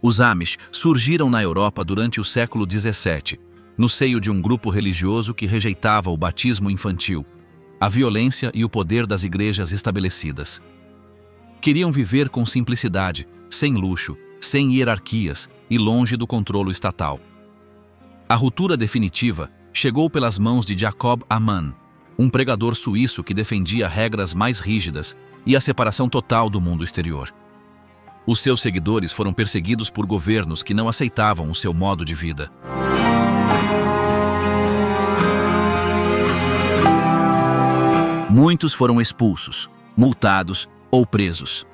Os Amish surgiram na Europa durante o século XVII, no seio de um grupo religioso que rejeitava o batismo infantil, a violência e o poder das igrejas estabelecidas. Queriam viver com simplicidade, sem luxo, sem hierarquias e longe do controle estatal. A ruptura definitiva chegou pelas mãos de Jacob Amann, um pregador suíço que defendia regras mais rígidas e a separação total do mundo exterior. Os seus seguidores foram perseguidos por governos que não aceitavam o seu modo de vida. Muitos foram expulsos, multados ou presos.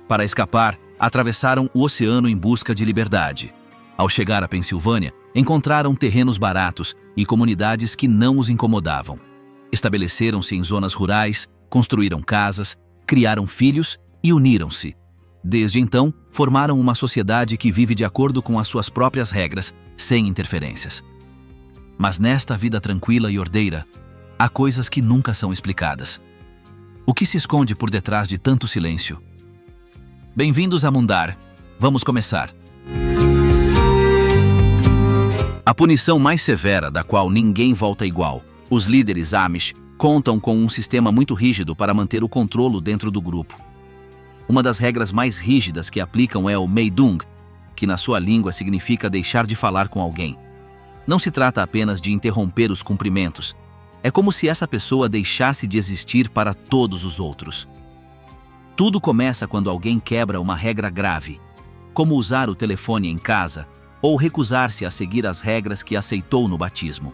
Para escapar, atravessaram o oceano em busca de liberdade. Ao chegar à Pensilvânia, encontraram terrenos baratos e comunidades que não os incomodavam. Estabeleceram-se em zonas rurais, construíram casas, criaram filhos e uniram-se. Desde então, formaram uma sociedade que vive de acordo com as suas próprias regras, sem interferências. Mas nesta vida tranquila e ordeira, há coisas que nunca são explicadas. O que se esconde por detrás de tanto silêncio? Bem-vindos a Mundar. Vamos começar. A punição mais severa, da qual ninguém volta igual. Os líderes Amish contam com um sistema muito rígido para manter o controle dentro do grupo. Uma das regras mais rígidas que aplicam é o Meidung, que na sua língua significa deixar de falar com alguém. Não se trata apenas de interromper os cumprimentos. É como se essa pessoa deixasse de existir para todos os outros. Tudo começa quando alguém quebra uma regra grave, como usar o telefone em casa ou recusar-se a seguir as regras que aceitou no batismo.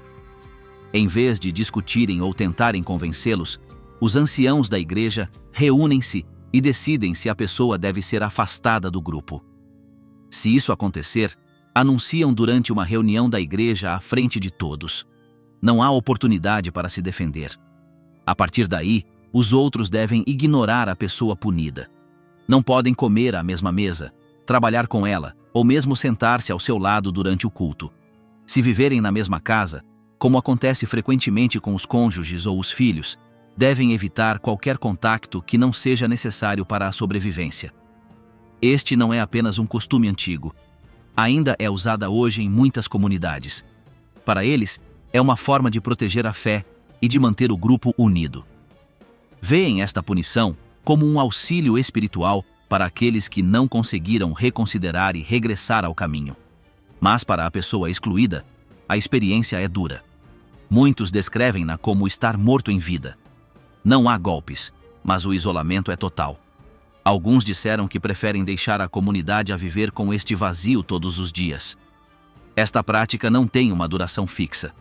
Em vez de discutirem ou tentarem convencê-los, os anciãos da igreja reúnem-se e decidem se a pessoa deve ser afastada do grupo. Se isso acontecer, anunciam durante uma reunião da igreja à frente de todos. Não há oportunidade para se defender. A partir daí, os outros devem ignorar a pessoa punida. Não podem comer à mesma mesa, trabalhar com ela, ou mesmo sentar-se ao seu lado durante o culto. Se viverem na mesma casa, como acontece frequentemente com os cônjuges ou os filhos, devem evitar qualquer contacto que não seja necessário para a sobrevivência. Este não é apenas um costume antigo. Ainda é usada hoje em muitas comunidades. Para eles, é uma forma de proteger a fé e de manter o grupo unido. Veem esta punição como um auxílio espiritual para aqueles que não conseguiram reconsiderar e regressar ao caminho. Mas para a pessoa excluída, a experiência é dura. Muitos descrevem-na como estar morto em vida. Não há golpes, mas o isolamento é total. Alguns disseram que preferem deixar a comunidade a viver com este vazio todos os dias. Esta prática não tem uma duração fixa.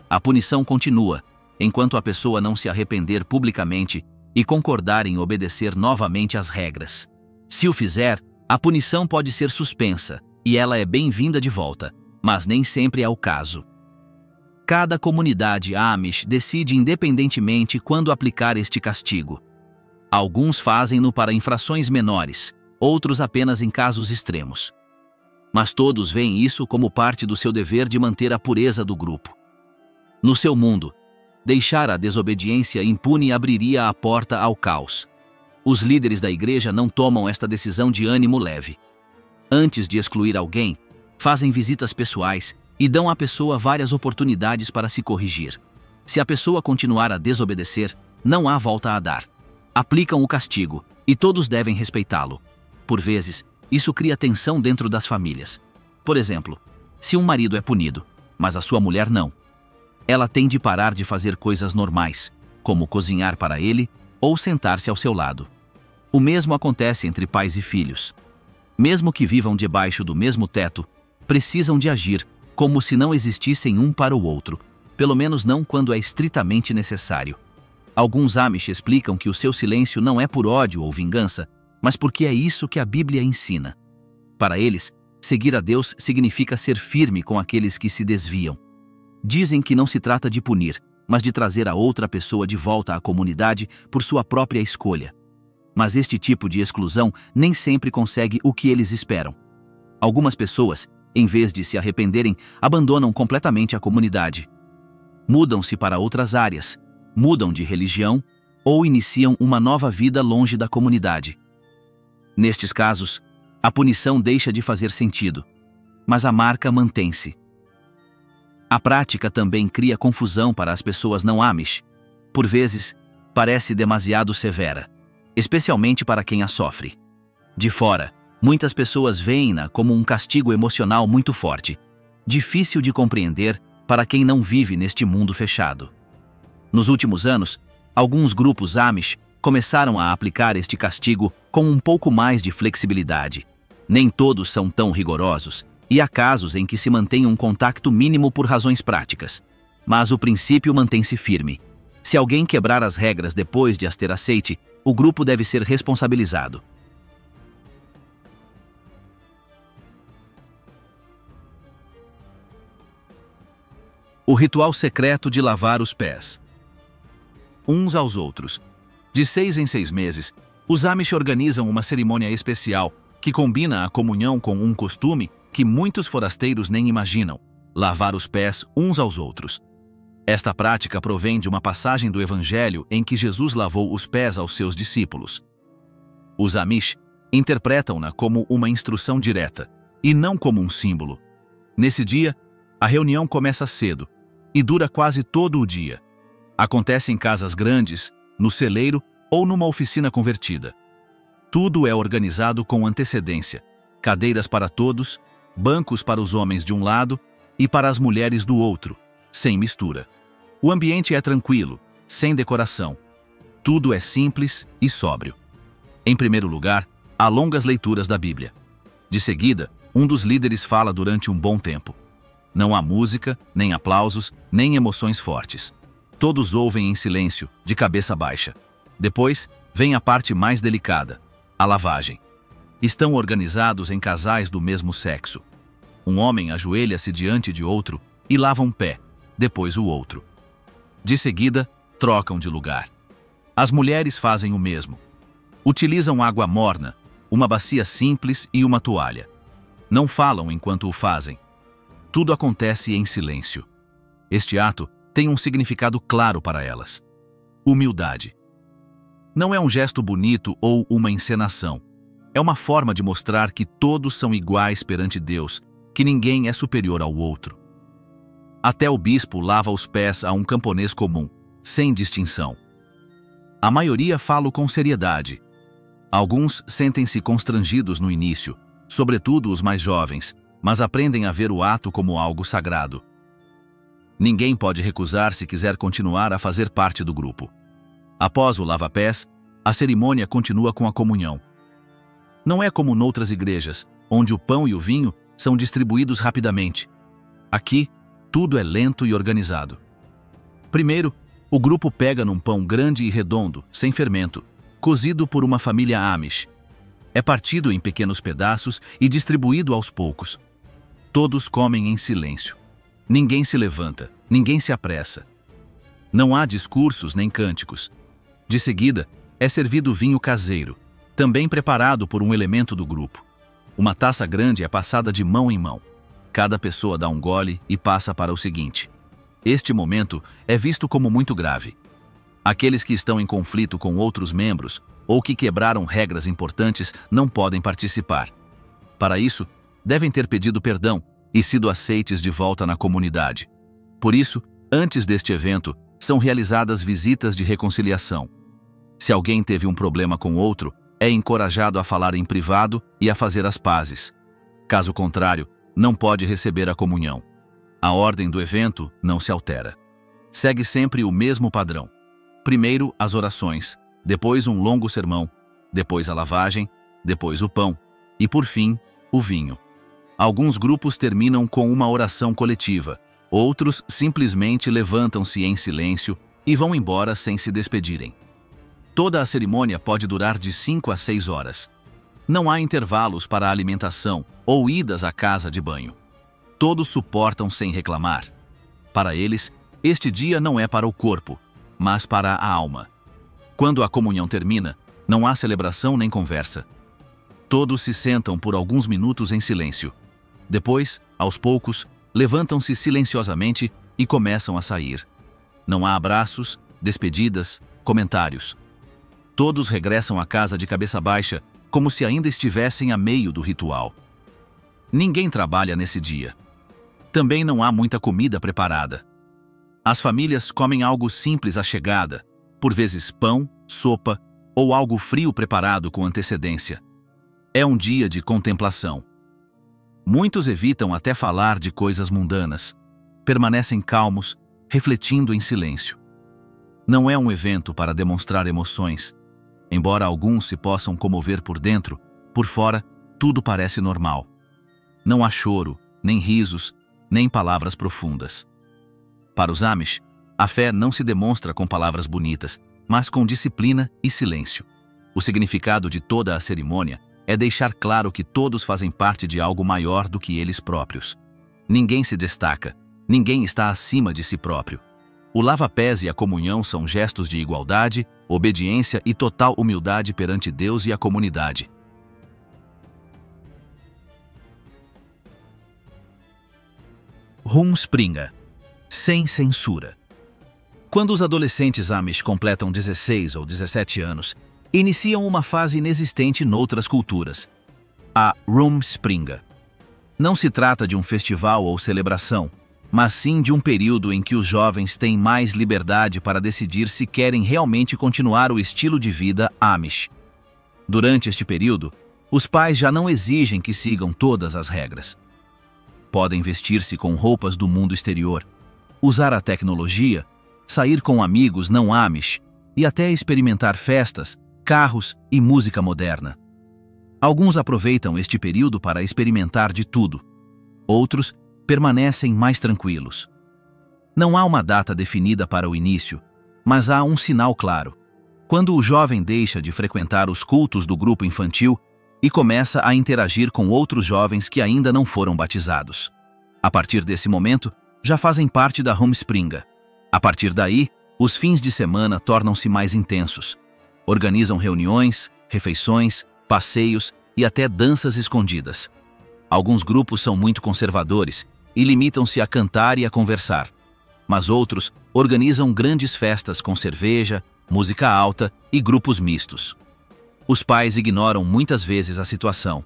A punição continua, enquanto a pessoa não se arrepender publicamente e concordar em obedecer novamente às regras. Se o fizer, a punição pode ser suspensa, e ela é bem-vinda de volta, mas nem sempre é o caso. Cada comunidade Amish decide independentemente quando aplicar este castigo. Alguns fazem-no para infrações menores, outros apenas em casos extremos. Mas todos veem isso como parte do seu dever de manter a pureza do grupo. No seu mundo, deixar a desobediência impune abriria a porta ao caos. Os líderes da igreja não tomam esta decisão de ânimo leve. Antes de excluir alguém, fazem visitas pessoais e dão à pessoa várias oportunidades para se corrigir. Se a pessoa continuar a desobedecer, não há volta a dar. Aplicam o castigo, e todos devem respeitá-lo. Por vezes, isso cria tensão dentro das famílias. Por exemplo, se um marido é punido, mas a sua mulher não, ela tem de parar de fazer coisas normais, como cozinhar para ele ou sentar-se ao seu lado. O mesmo acontece entre pais e filhos. Mesmo que vivam debaixo do mesmo teto, precisam de agir como se não existissem um para o outro, pelo menos não quando é estritamente necessário. Alguns Amish explicam que o seu silêncio não é por ódio ou vingança, mas porque é isso que a Bíblia ensina. Para eles, seguir a Deus significa ser firme com aqueles que se desviam. Dizem que não se trata de punir, mas de trazer a outra pessoa de volta à comunidade por sua própria escolha. Mas este tipo de exclusão nem sempre consegue o que eles esperam. Algumas pessoas, em vez de se arrependerem, abandonam completamente a comunidade. Mudam-se para outras áreas, mudam de religião ou iniciam uma nova vida longe da comunidade. Nestes casos, A punição deixa de fazer sentido, mas a marca mantém-se. A prática também cria confusão para as pessoas não Amish. Por vezes, parece demasiado severa, especialmente para quem a sofre. De fora, muitas pessoas veem-na como um castigo emocional muito forte, difícil de compreender para quem não vive neste mundo fechado. Nos últimos anos, alguns grupos Amish começaram a aplicar este castigo com um pouco mais de flexibilidade. Nem todos são tão rigorosos, e há casos em que se mantém um contato mínimo por razões práticas. Mas o princípio mantém-se firme. Se alguém quebrar as regras depois de as ter aceite, o grupo deve ser responsabilizado. O ritual secreto de lavar os pés. Uns aos outros. De 6 em 6 meses, os Amish organizam uma cerimônia especial que combina a comunhão com um costume que muitos forasteiros nem imaginam: lavar os pés uns aos outros. Esta prática provém de uma passagem do Evangelho em que Jesus lavou os pés aos seus discípulos. Os Amish interpretam-na como uma instrução direta, e não como um símbolo. Nesse dia, a reunião começa cedo e dura quase todo o dia. Acontece em casas grandes, no celeiro ou numa oficina convertida. Tudo é organizado com antecedência: cadeiras para todos, bancos para os homens de um lado e para as mulheres do outro, sem mistura. O ambiente é tranquilo, sem decoração. Tudo é simples e sóbrio. Em primeiro lugar, há longas leituras da Bíblia. De seguida, um dos líderes fala durante um bom tempo. Não há música, nem aplausos, nem emoções fortes. Todos ouvem em silêncio, de cabeça baixa. Depois, vem a parte mais delicada: a lavagem. Estão organizados em casais do mesmo sexo. Um homem ajoelha-se diante de outro e lava um pé, depois o outro. De seguida, trocam de lugar. As mulheres fazem o mesmo. Utilizam água morna, uma bacia simples e uma toalha. Não falam enquanto o fazem. Tudo acontece em silêncio. Este ato tem um significado claro para elas: humildade. Não é um gesto bonito ou uma encenação. É uma forma de mostrar que todos são iguais perante Deus, que ninguém é superior ao outro. Até o bispo lava os pés a um camponês comum, sem distinção. A maioria fala com seriedade. Alguns sentem-se constrangidos no início, sobretudo os mais jovens, mas aprendem a ver o ato como algo sagrado. Ninguém pode recusar se quiser continuar a fazer parte do grupo. Após o lava-pés, a cerimônia continua com a comunhão. Não é como noutras igrejas, onde o pão e o vinho são distribuídos rapidamente. Aqui, tudo é lento e organizado. Primeiro, o grupo pega num pão grande e redondo, sem fermento, cozido por uma família Amish. É partido em pequenos pedaços e distribuído aos poucos. Todos comem em silêncio. Ninguém se levanta, ninguém se apressa. Não há discursos nem cânticos. De seguida, é servido vinho caseiro, também preparado por um elemento do grupo. Uma taça grande é passada de mão em mão. Cada pessoa dá um gole e passa para o seguinte. Este momento é visto como muito grave. Aqueles que estão em conflito com outros membros ou que quebraram regras importantes não podem participar. Para isso, devem ter pedido perdão e sido aceites de volta na comunidade. Por isso, antes deste evento, são realizadas visitas de reconciliação. Se alguém teve um problema com outro, é encorajado a falar em privado e a fazer as pazes. Caso contrário, não pode receber a comunhão. A ordem do evento não se altera. Segue sempre o mesmo padrão. Primeiro, as orações, depois um longo sermão, depois a lavagem, depois o pão e, por fim, o vinho. Alguns grupos terminam com uma oração coletiva, outros simplesmente levantam-se em silêncio e vão embora sem se despedirem. Toda a cerimônia pode durar de 5 a 6 horas. Não há intervalos para a alimentação ou idas à casa de banho. Todos suportam sem reclamar. Para eles, este dia não é para o corpo, mas para a alma. Quando a comunhão termina, não há celebração nem conversa. Todos se sentam por alguns minutos em silêncio. Depois, aos poucos, levantam-se silenciosamente e começam a sair. Não há abraços, despedidas, comentários. Todos regressam à casa de cabeça baixa como se ainda estivessem a meio do ritual. Ninguém trabalha nesse dia. Também não há muita comida preparada. As famílias comem algo simples à chegada, por vezes pão, sopa ou algo frio preparado com antecedência. É um dia de contemplação. Muitos evitam até falar de coisas mundanas. Permanecem calmos, refletindo em silêncio. Não é um evento para demonstrar emoções. Embora alguns se possam comover por dentro, por fora, tudo parece normal. Não há choro, nem risos, nem palavras profundas. Para os Amish, a fé não se demonstra com palavras bonitas, mas com disciplina e silêncio. O significado de toda a cerimônia é deixar claro que todos fazem parte de algo maior do que eles próprios. Ninguém se destaca, ninguém está acima de si próprio. O lava-pés e a comunhão são gestos de igualdade, obediência e total humildade perante Deus e a comunidade. Rumspringa. Sem censura. Quando os adolescentes Amish completam 16 ou 17 anos, iniciam uma fase inexistente noutras culturas, a Rumspringa. Não se trata de um festival ou celebração, mas sim de um período em que os jovens têm mais liberdade para decidir se querem realmente continuar o estilo de vida Amish. Durante este período, os pais já não exigem que sigam todas as regras. Podem vestir-se com roupas do mundo exterior, usar a tecnologia, sair com amigos não Amish e até experimentar festas, carros e música moderna. Alguns aproveitam este período para experimentar de tudo. Outros permanecem mais tranquilos. Não há uma data definida para o início, mas há um sinal claro. Quando o jovem deixa de frequentar os cultos do grupo infantil e começa a interagir com outros jovens que ainda não foram batizados. A partir desse momento, já fazem parte da Rumspringa. A partir daí, os fins de semana tornam-se mais intensos. Organizam reuniões, refeições, passeios e até danças escondidas. Alguns grupos são muito conservadores e limitam-se a cantar e a conversar. Mas outros organizam grandes festas com cerveja, música alta e grupos mistos. Os pais ignoram muitas vezes a situação.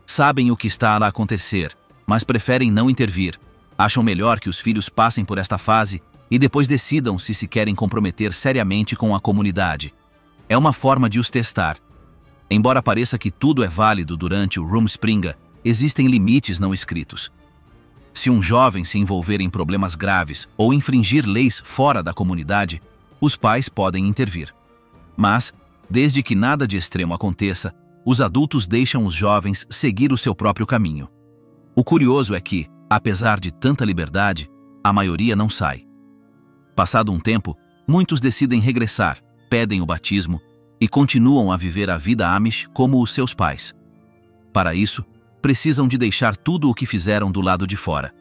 Sabem o que está a acontecer, mas preferem não intervir. Acham melhor que os filhos passem por esta fase e depois decidam se querem comprometer seriamente com a comunidade. É uma forma de os testar. Embora pareça que tudo é válido durante o Rumspringa, existem limites não escritos. Se um jovem se envolver em problemas graves ou infringir leis fora da comunidade, os pais podem intervir. Mas, desde que nada de extremo aconteça, os adultos deixam os jovens seguir o seu próprio caminho. O curioso é que, apesar de tanta liberdade, a maioria não sai. Passado um tempo, muitos decidem regressar, pedem o batismo e continuam a viver a vida Amish como os seus pais. Para isso, precisam de deixar tudo o que fizeram do lado de fora.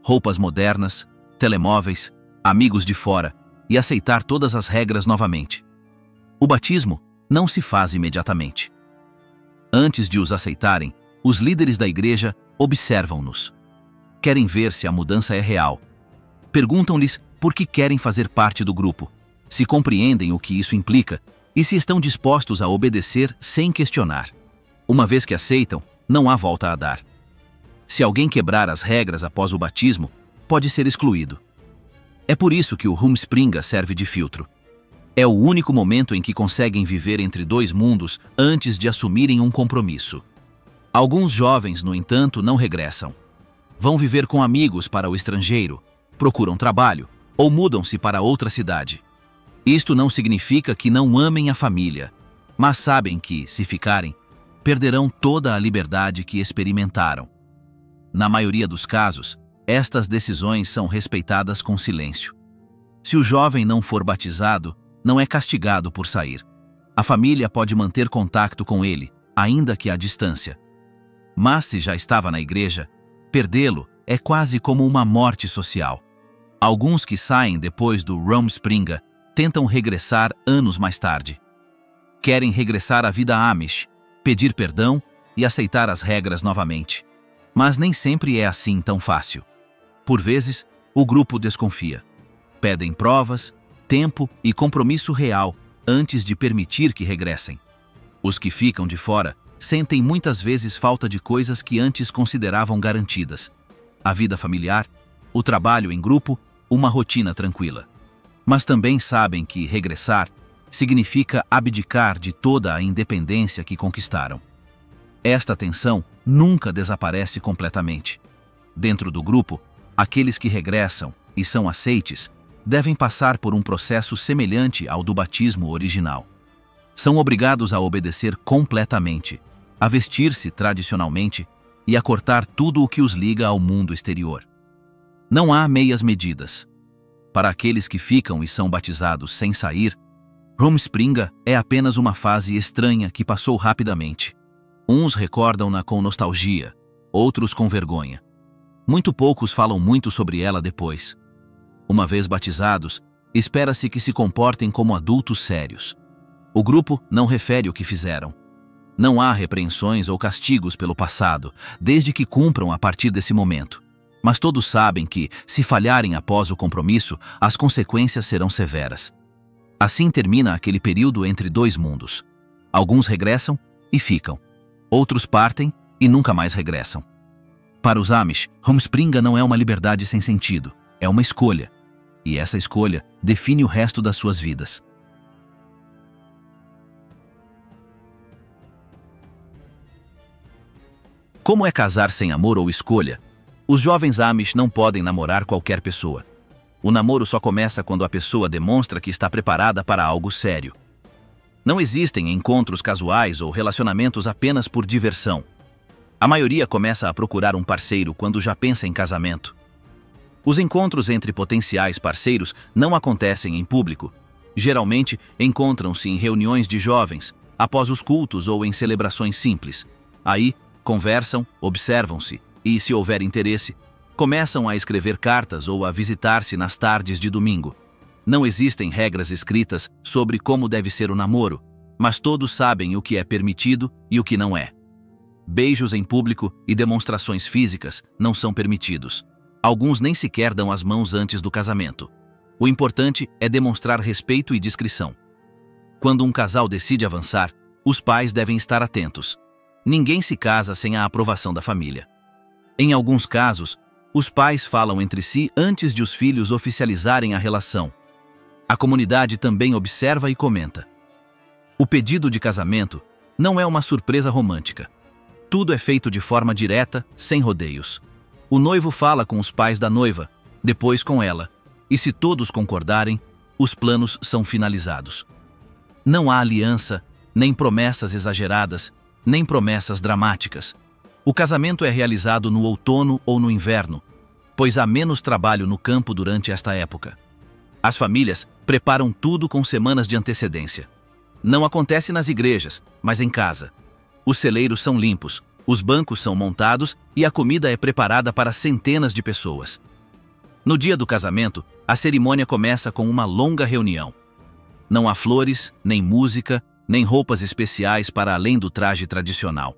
Roupas modernas, telemóveis, amigos de fora e aceitar todas as regras novamente. O batismo não se faz imediatamente. Antes de os aceitarem, os líderes da igreja observam-nos. Querem ver se a mudança é real. Perguntam-lhes por que querem fazer parte do grupo, se compreendem o que isso implica e se estão dispostos a obedecer sem questionar. Uma vez que aceitam, não há volta a dar. Se alguém quebrar as regras após o batismo, pode ser excluído. É por isso que o Rumspringa serve de filtro. É o único momento em que conseguem viver entre dois mundos antes de assumirem um compromisso. Alguns jovens, no entanto, não regressam. Vão viver com amigos para o estrangeiro, procuram trabalho ou mudam-se para outra cidade. Isto não significa que não amem a família, mas sabem que, se ficarem, perderão toda a liberdade que experimentaram. Na maioria dos casos, estas decisões são respeitadas com silêncio. Se o jovem não for batizado, não é castigado por sair. A família pode manter contato com ele, ainda que à distância. Mas se já estava na igreja, perdê-lo é quase como uma morte social. Alguns que saem depois do Rumspringa tentam regressar anos mais tarde. Querem regressar à vida Amish, pedir perdão e aceitar as regras novamente. Mas nem sempre é assim tão fácil. Por vezes, o grupo desconfia. Pedem provas, tempo e compromisso real antes de permitir que regressem. Os que ficam de fora sentem muitas vezes falta de coisas que antes consideravam garantidas: a vida familiar, o trabalho em grupo, uma rotina tranquila. Mas também sabem que regressar significa abdicar de toda a independência que conquistaram. Esta tensão nunca desaparece completamente. Dentro do grupo, aqueles que regressam e são aceites devem passar por um processo semelhante ao do batismo original. São obrigados a obedecer completamente, a vestir-se tradicionalmente e a cortar tudo o que os liga ao mundo exterior. Não há meias medidas. Para aqueles que ficam e são batizados sem sair, Rumspringa é apenas uma fase estranha que passou rapidamente. Uns recordam-na com nostalgia, outros com vergonha. Muito poucos falam muito sobre ela depois. Uma vez batizados, espera-se que se comportem como adultos sérios. O grupo não refere o que fizeram. Não há repreensões ou castigos pelo passado, desde que cumpram a partir desse momento. Mas todos sabem que, se falharem após o compromisso, as consequências serão severas. Assim termina aquele período entre dois mundos. Alguns regressam e ficam. Outros partem e nunca mais regressam. Para os Amish, Rumspringa não é uma liberdade sem sentido, é uma escolha. E essa escolha define o resto das suas vidas. Como é casar sem amor ou escolha? Os jovens Amish não podem namorar qualquer pessoa. O namoro só começa quando a pessoa demonstra que está preparada para algo sério. Não existem encontros casuais ou relacionamentos apenas por diversão. A maioria começa a procurar um parceiro quando já pensa em casamento. Os encontros entre potenciais parceiros não acontecem em público. Geralmente, encontram-se em reuniões de jovens, após os cultos ou em celebrações simples. Aí, conversam, observam-se e, se houver interesse, começam a escrever cartas ou a visitar-se nas tardes de domingo. Não existem regras escritas sobre como deve ser o namoro, mas todos sabem o que é permitido e o que não é. Beijos em público e demonstrações físicas não são permitidos. Alguns nem sequer dão as mãos antes do casamento. O importante é demonstrar respeito e discrição. Quando um casal decide avançar, os pais devem estar atentos. Ninguém se casa sem a aprovação da família. Em alguns casos, os pais falam entre si antes de os filhos oficializarem a relação. A comunidade também observa e comenta. O pedido de casamento não é uma surpresa romântica. Tudo é feito de forma direta, sem rodeios. O noivo fala com os pais da noiva, depois com ela, e se todos concordarem, os planos são finalizados. Não há aliança, nem promessas exageradas, nem promessas dramáticas. O casamento é realizado no outono ou no inverno, pois há menos trabalho no campo durante esta época. As famílias preparam tudo com semanas de antecedência. Não acontece nas igrejas, mas em casa. Os celeiros são limpos, os bancos são montados e a comida é preparada para centenas de pessoas. No dia do casamento, a cerimônia começa com uma longa reunião. Não há flores, nem música, nem roupas especiais para além do traje tradicional.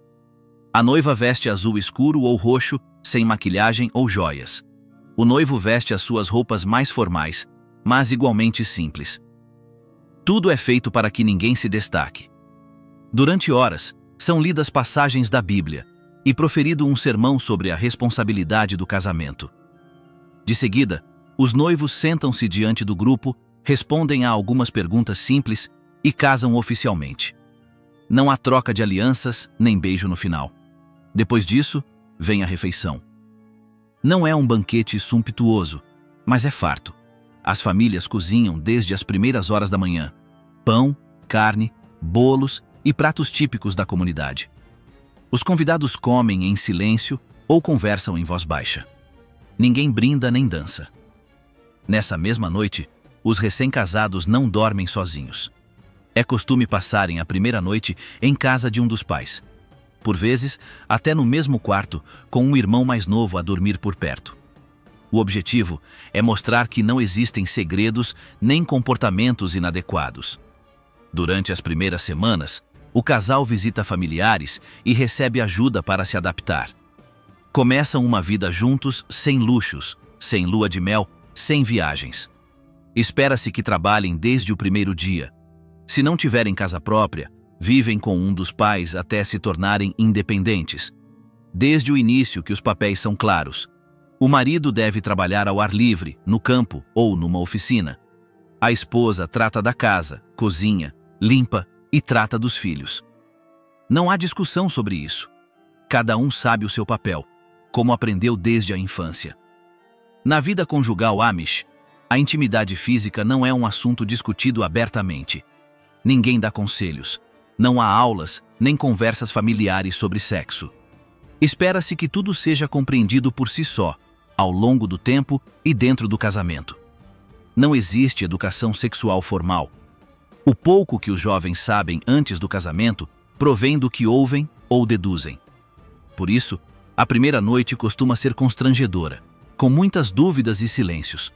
A noiva veste azul escuro ou roxo, sem maquilhagem ou joias. O noivo veste as suas roupas mais formais, mas igualmente simples. Tudo é feito para que ninguém se destaque. Durante horas, são lidas passagens da Bíblia e proferido um sermão sobre a responsabilidade do casamento. De seguida, os noivos sentam-se diante do grupo, respondem a algumas perguntas simples e casam oficialmente. Não há troca de alianças nem beijo no final. Depois disso, vem a refeição. Não é um banquete sumptuoso, mas é farto. As famílias cozinham desde as primeiras horas da manhã. Pão, carne, bolos e pratos típicos da comunidade. Os convidados comem em silêncio ou conversam em voz baixa. Ninguém brinda nem dança. Nessa mesma noite, os recém-casados não dormem sozinhos. É costume passarem a primeira noite em casa de um dos pais. Por vezes, até no mesmo quarto, com um irmão mais novo a dormir por perto. O objetivo é mostrar que não existem segredos nem comportamentos inadequados. Durante as primeiras semanas, o casal visita familiares e recebe ajuda para se adaptar. Começam uma vida juntos sem luxos, sem lua de mel, sem viagens. Espera-se que trabalhem desde o primeiro dia. Se não tiverem casa própria, vivem com um dos pais até se tornarem independentes. Desde o início que os papéis são claros. O marido deve trabalhar ao ar livre, no campo ou numa oficina. A esposa trata da casa, cozinha, limpa e trata dos filhos. Não há discussão sobre isso. Cada um sabe o seu papel, como aprendeu desde a infância. Na vida conjugal Amish, a intimidade física não é um assunto discutido abertamente. Ninguém dá conselhos. Não há aulas, nem conversas familiares sobre sexo. Espera-se que tudo seja compreendido por si só, ao longo do tempo e dentro do casamento. Não existe educação sexual formal. O pouco que os jovens sabem antes do casamento provém do que ouvem ou deduzem. Por isso, a primeira noite costuma ser constrangedora, com muitas dúvidas e silêncios.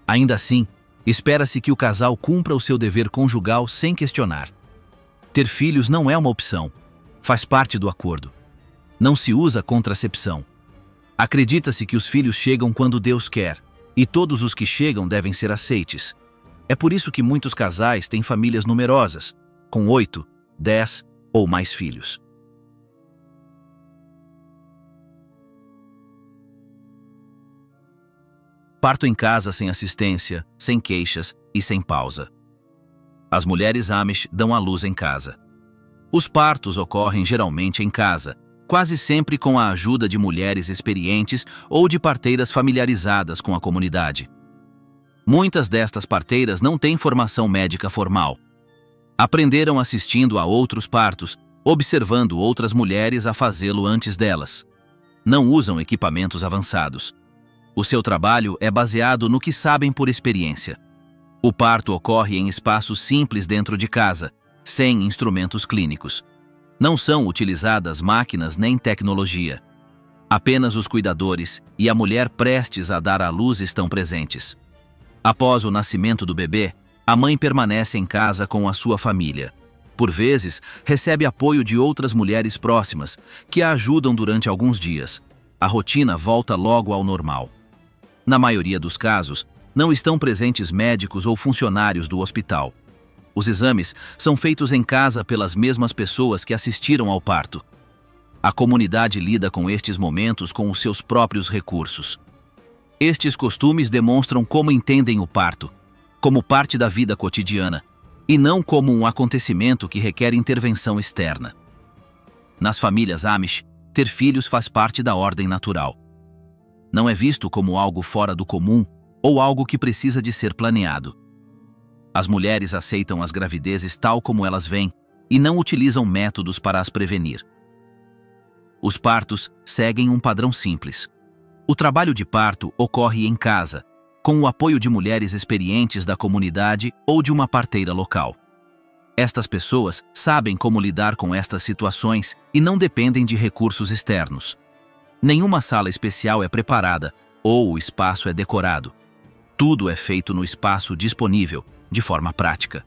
Ainda assim, espera-se que o casal cumpra o seu dever conjugal sem questionar. Ter filhos não é uma opção, faz parte do acordo. Não se usa contracepção. Acredita-se que os filhos chegam quando Deus quer, e todos os que chegam devem ser aceites. É por isso que muitos casais têm famílias numerosas, com 8, 10 ou mais filhos. Parto em casa sem assistência, sem queixas e sem pausa. As mulheres Amish dão à luz em casa. Os partos ocorrem geralmente em casa, quase sempre com a ajuda de mulheres experientes ou de parteiras familiarizadas com a comunidade. Muitas destas parteiras não têm formação médica formal. Aprenderam assistindo a outros partos, observando outras mulheres a fazê-lo antes delas. Não usam equipamentos avançados. O seu trabalho é baseado no que sabem por experiência. O parto ocorre em espaços simples dentro de casa, sem instrumentos clínicos. Não são utilizadas máquinas nem tecnologia. Apenas os cuidadores e a mulher prestes a dar à luz estão presentes. Após o nascimento do bebê, a mãe permanece em casa com a sua família. Por vezes, recebe apoio de outras mulheres próximas, que a ajudam durante alguns dias. A rotina volta logo ao normal. Na maioria dos casos, não estão presentes médicos ou funcionários do hospital. Os exames são feitos em casa pelas mesmas pessoas que assistiram ao parto. A comunidade lida com estes momentos com os seus próprios recursos. Estes costumes demonstram como entendem o parto, como parte da vida cotidiana, e não como um acontecimento que requer intervenção externa. Nas famílias Amish, ter filhos faz parte da ordem natural. Não é visto como algo fora do comum ou algo que precisa de ser planeado. As mulheres aceitam as gravidezes tal como elas vêm e não utilizam métodos para as prevenir. Os partos seguem um padrão simples. O trabalho de parto ocorre em casa, com o apoio de mulheres experientes da comunidade ou de uma parteira local. Estas pessoas sabem como lidar com estas situações e não dependem de recursos externos. Nenhuma sala especial é preparada ou o espaço é decorado. Tudo é feito no espaço disponível, de forma prática.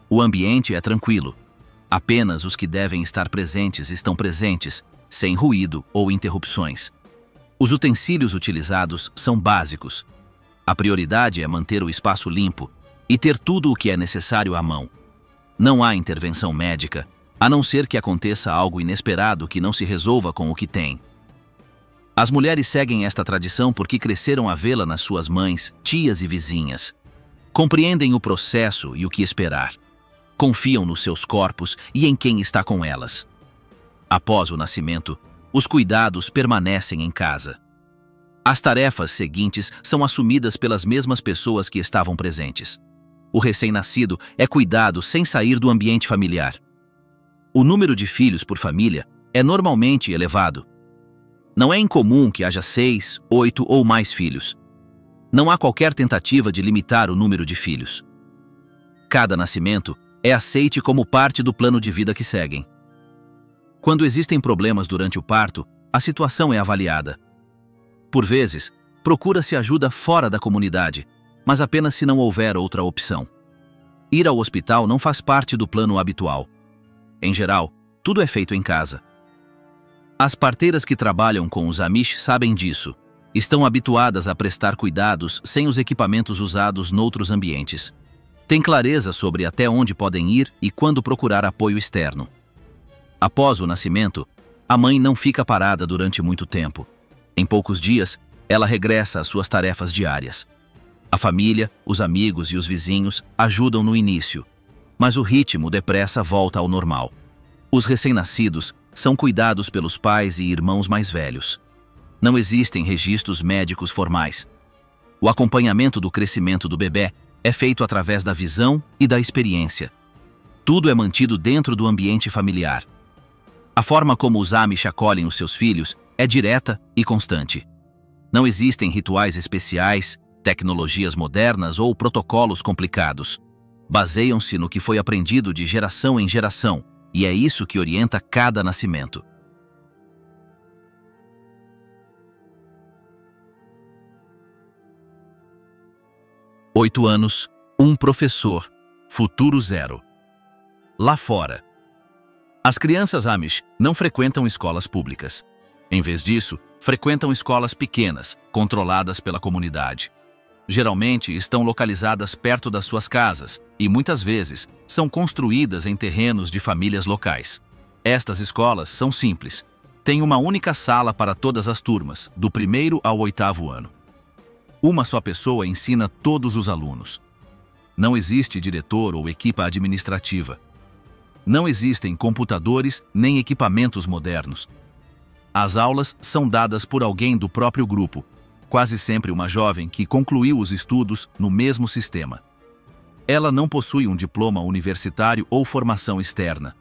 O ambiente é tranquilo. Apenas os que devem estar presentes estão presentes, sem ruído ou interrupções. Os utensílios utilizados são básicos. A prioridade é manter o espaço limpo e ter tudo o que é necessário à mão. Não há intervenção médica, a não ser que aconteça algo inesperado que não se resolva com o que tem. As mulheres seguem esta tradição porque cresceram a vê-la nas suas mães, tias e vizinhas. Compreendem o processo e o que esperar. Confiam nos seus corpos e em quem está com elas. Após o nascimento, os cuidados permanecem em casa. As tarefas seguintes são assumidas pelas mesmas pessoas que estavam presentes. O recém-nascido é cuidado sem sair do ambiente familiar. O número de filhos por família é normalmente elevado. Não é incomum que haja 6, 8 ou mais filhos. Não há qualquer tentativa de limitar o número de filhos. Cada nascimento é aceite como parte do plano de vida que seguem. Quando existem problemas durante o parto, a situação é avaliada. Por vezes, procura-se ajuda fora da comunidade, mas apenas se não houver outra opção. Ir ao hospital não faz parte do plano habitual. Em geral, tudo é feito em casa. As parteiras que trabalham com os Amish sabem disso. Estão habituadas a prestar cuidados sem os equipamentos usados noutros ambientes. Têm clareza sobre até onde podem ir e quando procurar apoio externo. Após o nascimento, a mãe não fica parada durante muito tempo. Em poucos dias, ela regressa às suas tarefas diárias. A família, os amigos e os vizinhos ajudam no início, mas o ritmo depressa volta ao normal. Os recém-nascidos são cuidados pelos pais e irmãos mais velhos. Não existem registros médicos formais. O acompanhamento do crescimento do bebê é feito através da visão e da experiência. Tudo é mantido dentro do ambiente familiar. A forma como os Amish acolhem os seus filhos é direta e constante. Não existem rituais especiais, tecnologias modernas ou protocolos complicados. Baseiam-se no que foi aprendido de geração em geração, e é isso que orienta cada nascimento. Oito anos, um professor, futuro zero. Lá fora. As crianças Amish não frequentam escolas públicas. Em vez disso, frequentam escolas pequenas, controladas pela comunidade. Geralmente estão localizadas perto das suas casas e, muitas vezes, são construídas em terrenos de famílias locais. Estas escolas são simples. Têm uma única sala para todas as turmas, do 1º ao 8º ano. Uma só pessoa ensina todos os alunos. Não existe diretor ou equipa administrativa. Não existem computadores nem equipamentos modernos. As aulas são dadas por alguém do próprio grupo, quase sempre uma jovem que concluiu os estudos no mesmo sistema. Ela não possui um diploma universitário ou formação externa.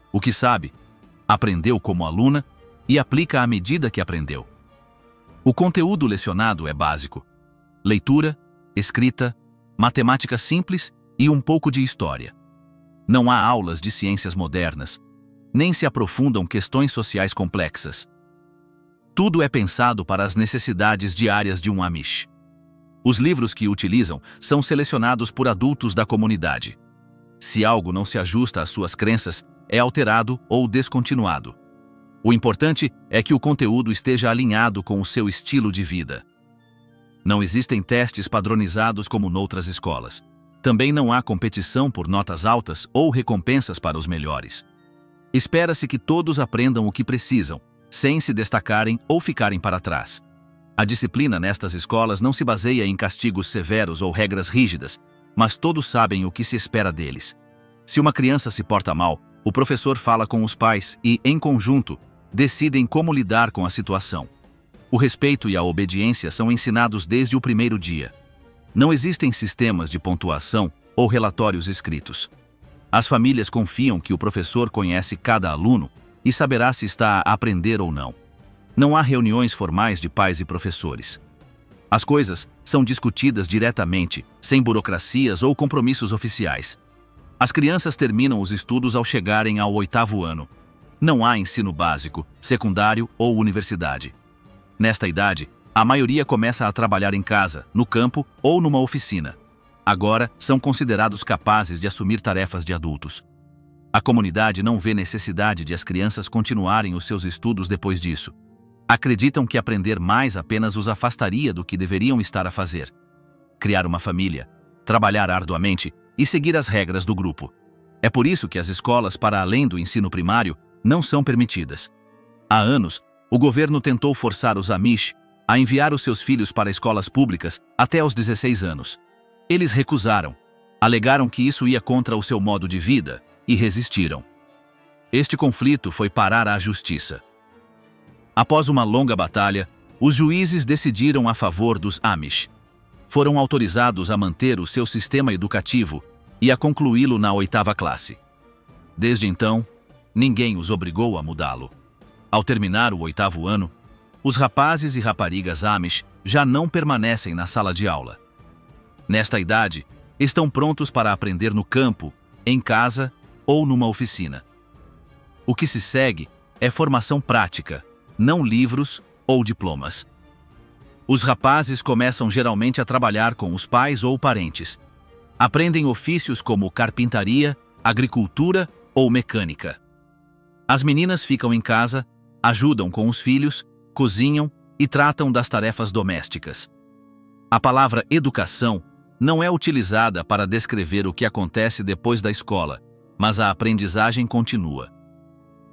O que sabe, aprendeu como aluna e aplica à medida que aprendeu. O conteúdo lecionado é básico: leitura, escrita, matemática simples e um pouco de história. Não há aulas de ciências modernas, nem se aprofundam questões sociais complexas. Tudo é pensado para as necessidades diárias de um Amish. Os livros que utilizam são selecionados por adultos da comunidade. Se algo não se ajusta às suas crenças, é alterado ou descontinuado. O importante é que o conteúdo esteja alinhado com o seu estilo de vida. Não existem testes padronizados como noutras escolas. Também não há competição por notas altas ou recompensas para os melhores. Espera-se que todos aprendam o que precisam, sem se destacarem ou ficarem para trás. A disciplina nestas escolas não se baseia em castigos severos ou regras rígidas, mas todos sabem o que se espera deles. Se uma criança se porta mal, o professor fala com os pais e, em conjunto, decidem como lidar com a situação. O respeito e a obediência são ensinados desde o primeiro dia. Não existem sistemas de pontuação ou relatórios escritos. As famílias confiam que o professor conhece cada aluno e saberá se está a aprender ou não. Não há reuniões formais de pais e professores. As coisas são discutidas diretamente, sem burocracias ou compromissos oficiais. As crianças terminam os estudos ao chegarem ao 8º ano. Não há ensino básico, secundário ou universidade. Nesta idade, a maioria começa a trabalhar em casa, no campo ou numa oficina. Agora, são considerados capazes de assumir tarefas de adultos. A comunidade não vê necessidade de as crianças continuarem os seus estudos depois disso. Acreditam que aprender mais apenas os afastaria do que deveriam estar a fazer. Criar uma família, trabalhar arduamente e seguir as regras do grupo. É por isso que as escolas para além do ensino primário não são permitidas. Há anos, o governo tentou forçar os Amish a enviar os seus filhos para escolas públicas até aos 16 anos. Eles recusaram, alegaram que isso ia contra o seu modo de vida e resistiram. Este conflito foi parar à justiça. Após uma longa batalha, os juízes decidiram a favor dos Amish. Foram autorizados a manter o seu sistema educativo e a concluí-lo na 8ª classe. Desde então, ninguém os obrigou a mudá-lo. Ao terminar o 8º ano, os rapazes e raparigas Amish já não permanecem na sala de aula. Nesta idade, estão prontos para aprender no campo, em casa ou numa oficina. O que se segue é formação prática, não livros ou diplomas. Os rapazes começam geralmente a trabalhar com os pais ou parentes. Aprendem ofícios como carpintaria, agricultura ou mecânica. As meninas ficam em casa, ajudam com os filhos, cozinham e tratam das tarefas domésticas. A palavra educação não é utilizada para descrever o que acontece depois da escola, mas a aprendizagem continua.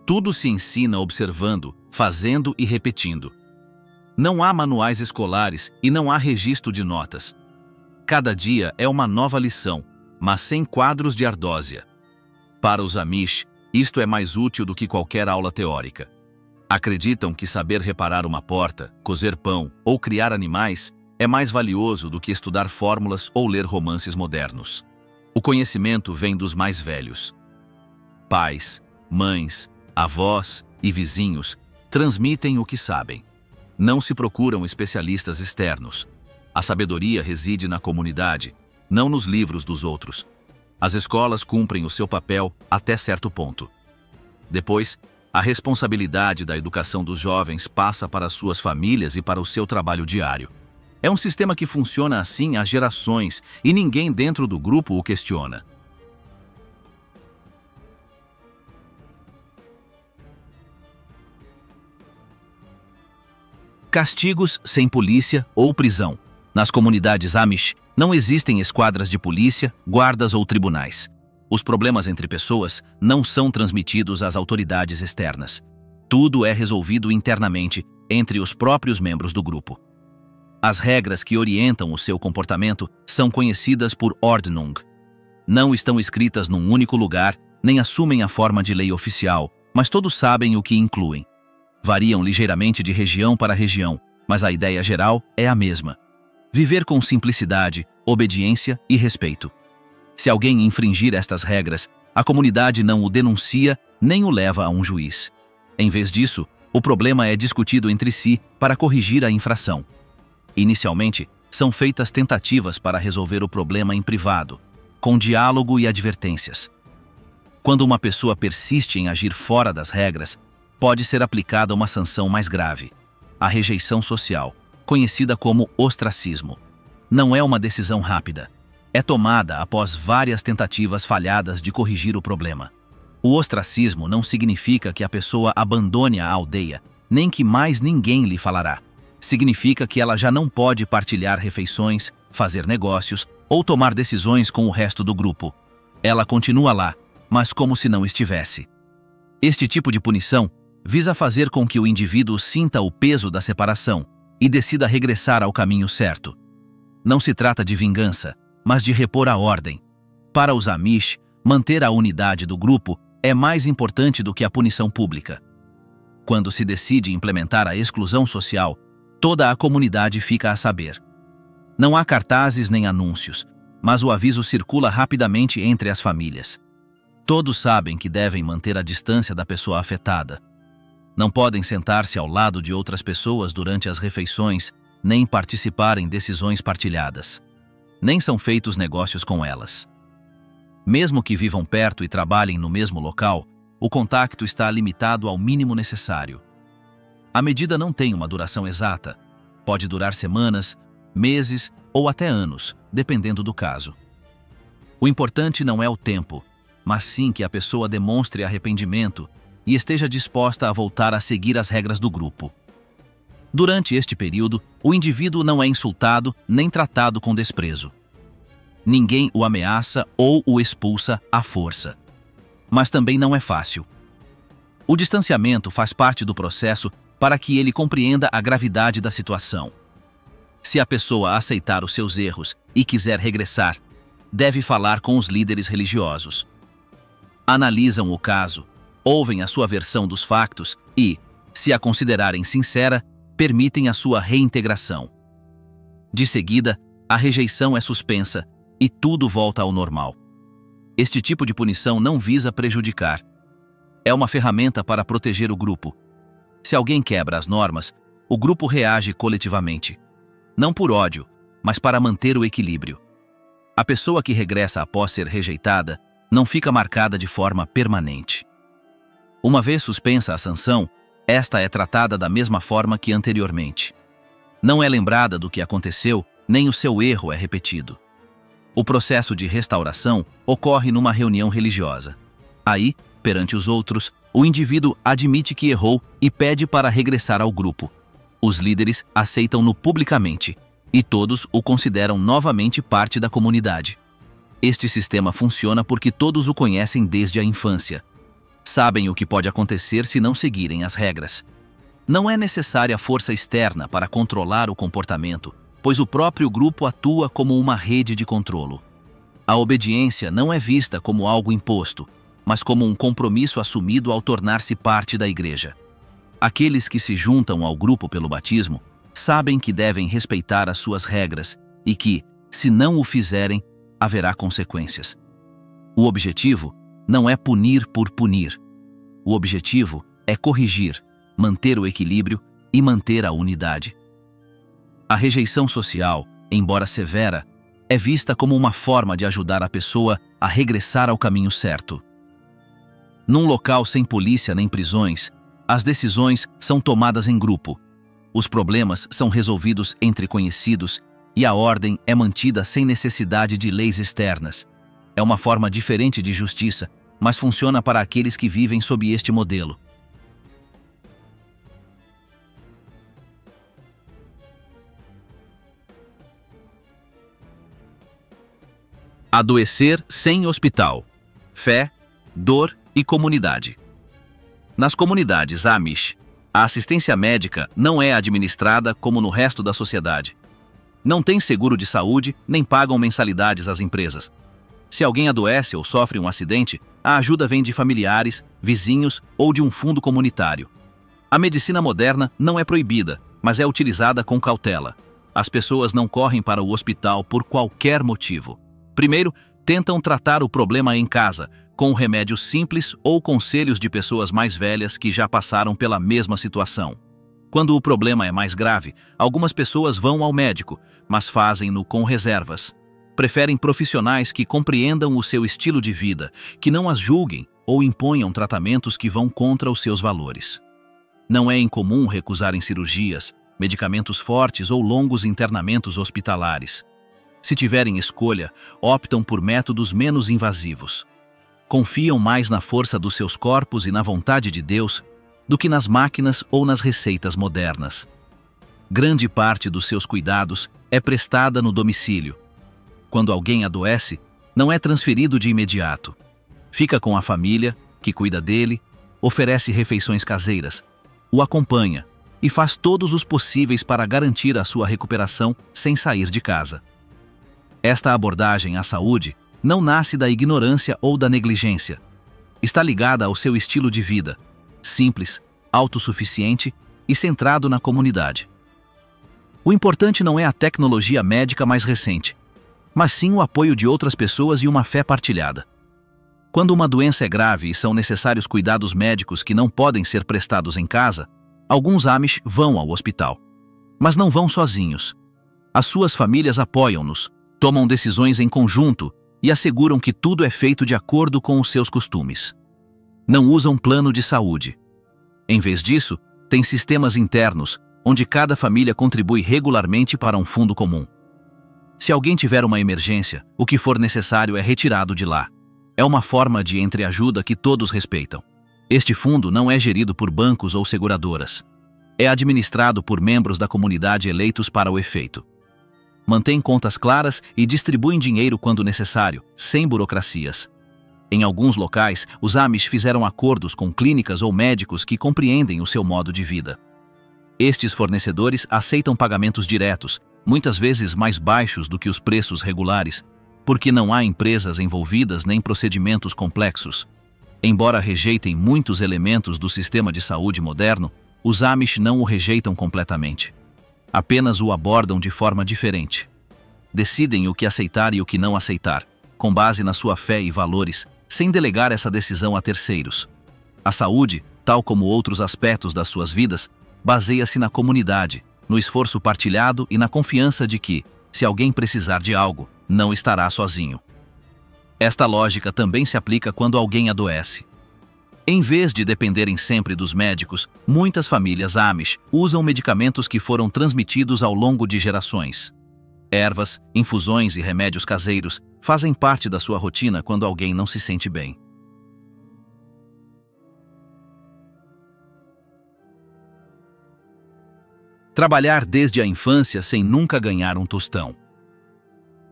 Tudo se ensina observando, fazendo e repetindo. Não há manuais escolares e não há registro de notas. Cada dia é uma nova lição, mas sem quadros de ardósia. Para os Amish, isto é mais útil do que qualquer aula teórica. Acreditam que saber reparar uma porta, cozer pão ou criar animais é mais valioso do que estudar fórmulas ou ler romances modernos. O conhecimento vem dos mais velhos. Pais, mães, avós e vizinhos transmitem o que sabem. Não se procuram especialistas externos. A sabedoria reside na comunidade, não nos livros dos outros. As escolas cumprem o seu papel até certo ponto. Depois, a responsabilidade da educação dos jovens passa para suas famílias e para o seu trabalho diário. É um sistema que funciona assim há gerações e ninguém dentro do grupo o questiona. Castigos sem polícia ou prisão. Nas comunidades Amish, não existem esquadras de polícia, guardas ou tribunais. Os problemas entre pessoas não são transmitidos às autoridades externas. Tudo é resolvido internamente entre os próprios membros do grupo. As regras que orientam o seu comportamento são conhecidas por Ordnung. Não estão escritas num único lugar, nem assumem a forma de lei oficial, mas todos sabem o que incluem. Variam ligeiramente de região para região, mas a ideia geral é a mesma. Viver com simplicidade, obediência e respeito. Se alguém infringir estas regras, a comunidade não o denuncia nem o leva a um juiz. Em vez disso, o problema é discutido entre si para corrigir a infração. Inicialmente, são feitas tentativas para resolver o problema em privado, com diálogo e advertências. Quando uma pessoa persiste em agir fora das regras, pode ser aplicada uma sanção mais grave, a rejeição social, conhecida como ostracismo. Não é uma decisão rápida. É tomada após várias tentativas falhadas de corrigir o problema. O ostracismo não significa que a pessoa abandone a aldeia, nem que mais ninguém lhe falará. Significa que ela já não pode partilhar refeições, fazer negócios ou tomar decisões com o resto do grupo. Ela continua lá, mas como se não estivesse. Este tipo de punição visa fazer com que o indivíduo sinta o peso da separação e decida regressar ao caminho certo. Não se trata de vingança, mas de repor a ordem. Para os Amish, manter a unidade do grupo é mais importante do que a punição pública. Quando se decide implementar a exclusão social, toda a comunidade fica a saber. Não há cartazes nem anúncios, mas o aviso circula rapidamente entre as famílias. Todos sabem que devem manter a distância da pessoa afetada. Não podem sentar-se ao lado de outras pessoas durante as refeições, nem participar em decisões partilhadas. Nem são feitos negócios com elas. Mesmo que vivam perto e trabalhem no mesmo local, o contacto está limitado ao mínimo necessário. A medida não tem uma duração exata. Pode durar semanas, meses ou até anos, dependendo do caso. O importante não é o tempo, mas sim que a pessoa demonstre arrependimento e esteja disposta a voltar a seguir as regras do grupo. Durante este período, o indivíduo não é insultado nem tratado com desprezo. Ninguém o ameaça ou o expulsa à força. Mas também não é fácil. O distanciamento faz parte do processo para que ele compreenda a gravidade da situação. Se a pessoa aceitar os seus erros e quiser regressar, deve falar com os líderes religiosos. Analisam o caso, ouvem a sua versão dos factos e, se a considerarem sincera, permitem a sua reintegração. De seguida, a rejeição é suspensa e tudo volta ao normal. Este tipo de punição não visa prejudicar. É uma ferramenta para proteger o grupo. Se alguém quebra as normas, o grupo reage coletivamente. Não por ódio, mas para manter o equilíbrio. A pessoa que regressa após ser rejeitada não fica marcada de forma permanente. Uma vez suspensa a sanção, esta é tratada da mesma forma que anteriormente. Não é lembrada do que aconteceu, nem o seu erro é repetido. O processo de restauração ocorre numa reunião religiosa. Aí, perante os outros, o indivíduo admite que errou e pede para regressar ao grupo. Os líderes aceitam-no publicamente, e todos o consideram novamente parte da comunidade. Este sistema funciona porque todos o conhecem desde a infância. Sabem o que pode acontecer se não seguirem as regras. Não é necessária força externa para controlar o comportamento, pois o próprio grupo atua como uma rede de controlo. A obediência não é vista como algo imposto, mas como um compromisso assumido ao tornar-se parte da igreja. Aqueles que se juntam ao grupo pelo batismo sabem que devem respeitar as suas regras e que, se não o fizerem, haverá consequências. O objetivo não é punir por punir. O objetivo é corrigir, manter o equilíbrio e manter a unidade. A rejeição social, embora severa, é vista como uma forma de ajudar a pessoa a regressar ao caminho certo. Num local sem polícia nem prisões, as decisões são tomadas em grupo. Os problemas são resolvidos entre conhecidos e a ordem é mantida sem necessidade de leis externas. É uma forma diferente de justiça, mas funciona para aqueles que vivem sob este modelo. Adoecer sem hospital. Fé, dor e comunidade. Nas comunidades Amish, a assistência médica não é administrada como no resto da sociedade. Não tem seguro de saúde nem pagam mensalidades às empresas. Se alguém adoece ou sofre um acidente, a ajuda vem de familiares, vizinhos ou de um fundo comunitário. A medicina moderna não é proibida, mas é utilizada com cautela. As pessoas não correm para o hospital por qualquer motivo. Primeiro, tentam tratar o problema em casa, com remédios simples ou conselhos de pessoas mais velhas que já passaram pela mesma situação. Quando o problema é mais grave, algumas pessoas vão ao médico, mas fazem-no com reservas. Preferem profissionais que compreendam o seu estilo de vida, que não as julguem ou imponham tratamentos que vão contra os seus valores. Não é incomum recusarem cirurgias, medicamentos fortes ou longos internamentos hospitalares. Se tiverem escolha, optam por métodos menos invasivos. Confiam mais na força dos seus corpos e na vontade de Deus do que nas máquinas ou nas receitas modernas. Grande parte dos seus cuidados é prestada no domicílio. Quando alguém adoece, não é transferido de imediato. Fica com a família, que cuida dele, oferece refeições caseiras, o acompanha e faz todos os possíveis para garantir a sua recuperação sem sair de casa. Esta abordagem à saúde não nasce da ignorância ou da negligência. Está ligada ao seu estilo de vida, simples, autossuficiente e centrado na comunidade. O importante não é a tecnologia médica mais recente, mas sim o apoio de outras pessoas e uma fé partilhada. Quando uma doença é grave e são necessários cuidados médicos que não podem ser prestados em casa, alguns Amish vão ao hospital. Mas não vão sozinhos. As suas famílias apoiam-nos, tomam decisões em conjunto e asseguram que tudo é feito de acordo com os seus costumes. Não usam plano de saúde. Em vez disso, têm sistemas internos, onde cada família contribui regularmente para um fundo comum. Se alguém tiver uma emergência, o que for necessário é retirado de lá. É uma forma de entreajuda que todos respeitam. Este fundo não é gerido por bancos ou seguradoras. É administrado por membros da comunidade eleitos para o efeito. Mantém contas claras e distribuem dinheiro quando necessário, sem burocracias. Em alguns locais, os Amish fizeram acordos com clínicas ou médicos que compreendem o seu modo de vida. Estes fornecedores aceitam pagamentos diretos, muitas vezes mais baixos do que os preços regulares, porque não há empresas envolvidas nem procedimentos complexos. Embora rejeitem muitos elementos do sistema de saúde moderno, os Amish não o rejeitam completamente. Apenas o abordam de forma diferente. Decidem o que aceitar e o que não aceitar, com base na sua fé e valores, sem delegar essa decisão a terceiros. A saúde, tal como outros aspectos das suas vidas, baseia-se na comunidade, no esforço partilhado e na confiança de que, se alguém precisar de algo, não estará sozinho. Esta lógica também se aplica quando alguém adoece. Em vez de dependerem sempre dos médicos, muitas famílias Amish usam medicamentos que foram transmitidos ao longo de gerações. Ervas, infusões e remédios caseiros fazem parte da sua rotina quando alguém não se sente bem. Trabalhar desde a infância sem nunca ganhar um tostão.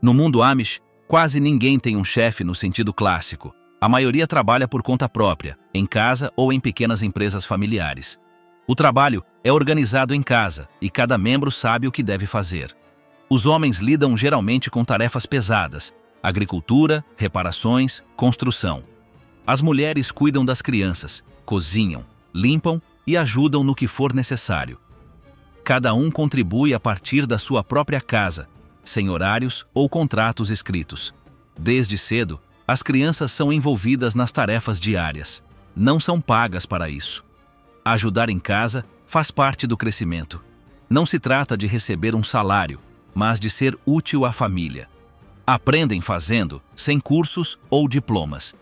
No mundo Amish, quase ninguém tem um chefe no sentido clássico. A maioria trabalha por conta própria, em casa ou em pequenas empresas familiares. O trabalho é organizado em casa e cada membro sabe o que deve fazer. Os homens lidam geralmente com tarefas pesadas: agricultura, reparações, construção. As mulheres cuidam das crianças, cozinham, limpam e ajudam no que for necessário. Cada um contribui a partir da sua própria casa, sem horários ou contratos escritos. Desde cedo, as crianças são envolvidas nas tarefas diárias. Não são pagas para isso. Ajudar em casa faz parte do crescimento. Não se trata de receber um salário, mas de ser útil à família. Aprendem fazendo, sem cursos ou diplomas.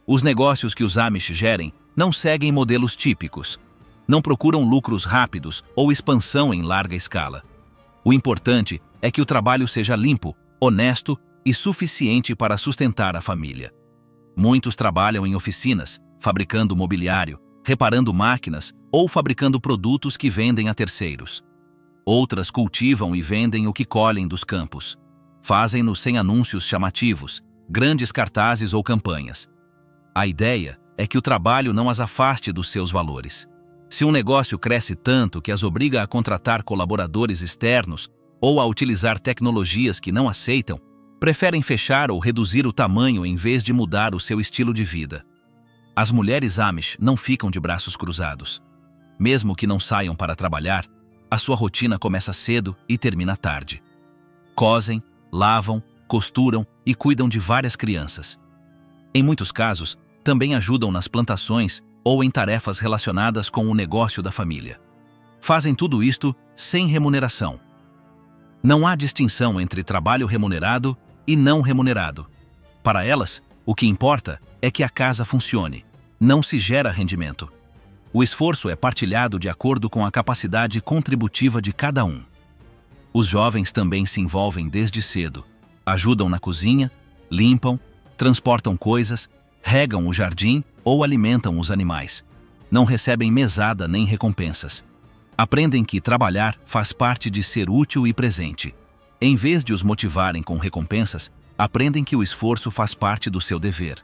Os negócios que os Amish gerem não seguem modelos típicos. Não procuram lucros rápidos ou expansão em larga escala. O importante é que o trabalho seja limpo, honesto e suficiente para sustentar a família. Muitos trabalham em oficinas, fabricando mobiliário, reparando máquinas ou fabricando produtos que vendem a terceiros. Outras cultivam e vendem o que colhem dos campos. Fazem-no sem anúncios chamativos, grandes cartazes ou campanhas. A ideia é que o trabalho não as afaste dos seus valores. Se um negócio cresce tanto que as obriga a contratar colaboradores externos ou a utilizar tecnologias que não aceitam, preferem fechar ou reduzir o tamanho em vez de mudar o seu estilo de vida. As mulheres Amish não ficam de braços cruzados. Mesmo que não saiam para trabalhar, a sua rotina começa cedo e termina tarde. Cosem, lavam, costuram e cuidam de várias crianças. Em muitos casos, também ajudam nas plantações ou em tarefas relacionadas com o negócio da família. Fazem tudo isto sem remuneração. Não há distinção entre trabalho remunerado e não remunerado. Para elas, o que importa é que a casa funcione. Não se gera rendimento. O esforço é partilhado de acordo com a capacidade contributiva de cada um. Os jovens também se envolvem desde cedo. Ajudam na cozinha, limpam, transportam coisas, regam o jardim ou alimentam os animais. Não recebem mesada nem recompensas. Aprendem que trabalhar faz parte de ser útil e presente. Em vez de os motivarem com recompensas, aprendem que o esforço faz parte do seu dever.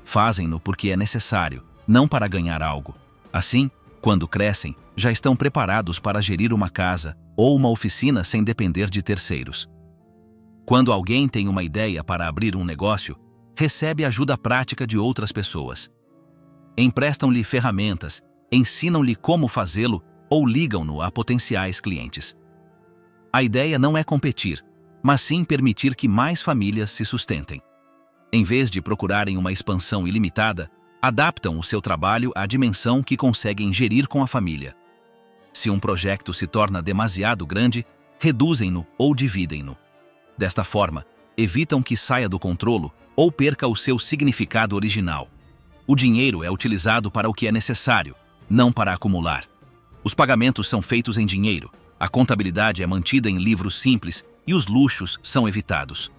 Fazem-no porque é necessário, não para ganhar algo. Assim, quando crescem, já estão preparados para gerir uma casa ou uma oficina sem depender de terceiros. Quando alguém tem uma ideia para abrir um negócio, recebe ajuda prática de outras pessoas. Emprestam-lhe ferramentas, ensinam-lhe como fazê-lo ou ligam-no a potenciais clientes. A ideia não é competir, mas sim permitir que mais famílias se sustentem. Em vez de procurarem uma expansão ilimitada, adaptam o seu trabalho à dimensão que conseguem gerir com a família. Se um projeto se torna demasiado grande, reduzem-no ou dividem-no. Desta forma, evitam que saia do controle ou perca o seu significado original. O dinheiro é utilizado para o que é necessário, não para acumular. Os pagamentos são feitos em dinheiro, a contabilidade é mantida em livros simples e os luxos são evitados.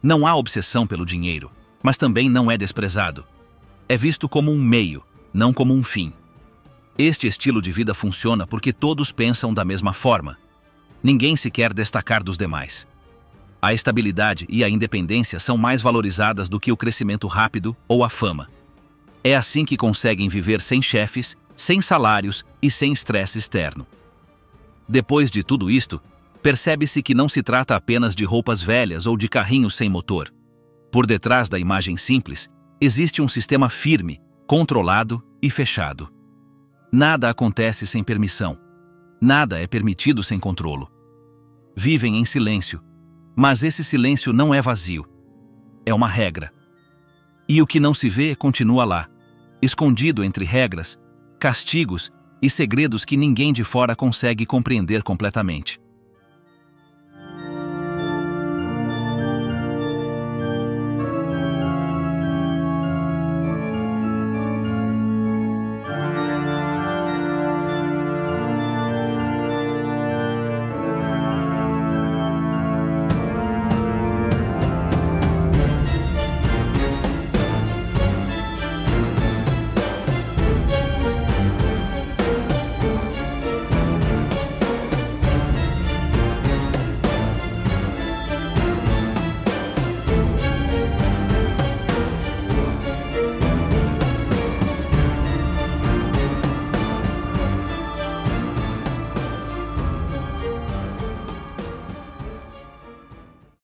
Não há obsessão pelo dinheiro, mas também não é desprezado. É visto como um meio, não como um fim. Este estilo de vida funciona porque todos pensam da mesma forma. Ninguém se quer destacar dos demais. A estabilidade e a independência são mais valorizadas do que o crescimento rápido ou a fama. É assim que conseguem viver sem chefes, sem salários e sem estresse externo. Depois de tudo isto, percebe-se que não se trata apenas de roupas velhas ou de carrinhos sem motor. Por detrás da imagem simples, existe um sistema firme, controlado e fechado. Nada acontece sem permissão. Nada é permitido sem controle. Vivem em silêncio, mas esse silêncio não é vazio. É uma regra. E o que não se vê continua lá, escondido entre regras, castigos e segredos que ninguém de fora consegue compreender completamente.